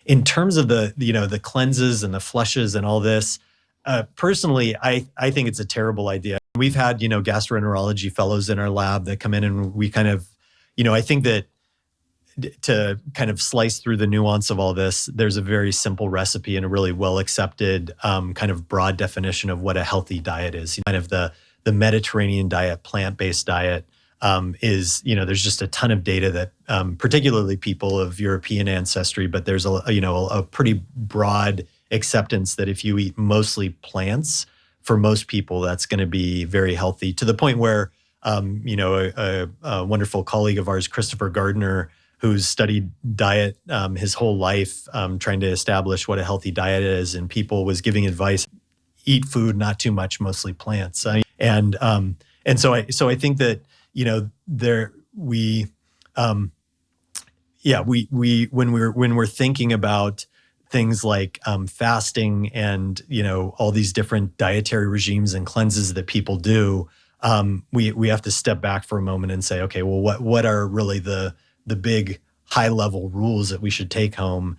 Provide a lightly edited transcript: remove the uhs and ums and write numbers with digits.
In terms of the cleanses and the flushes and all this, personally, I think it's a terrible idea. We've had, gastroenterology fellows in our lab that come in and we kind of, I think that to kind of slice through the nuance of all this, there's a very simple recipe and a really well accepted kind of broad definition of what a healthy diet is. Kind of the Mediterranean diet, plant-based diet is, there's just a ton of data that particularly people of European ancestry, but there's a pretty broad acceptance that if you eat mostly plants, for most people, that's going to be very healthy, to the point where, a wonderful colleague of ours, Christopher Gardner, who's studied diet his whole life, trying to establish what a healthy diet is, and people was giving advice: eat food, not too much, mostly plants. And so I think that when we're thinking about things like fasting and all these different dietary regimes and cleanses that people do, we have to step back for a moment and say, okay, well, what are really the big high level rules that we should take home?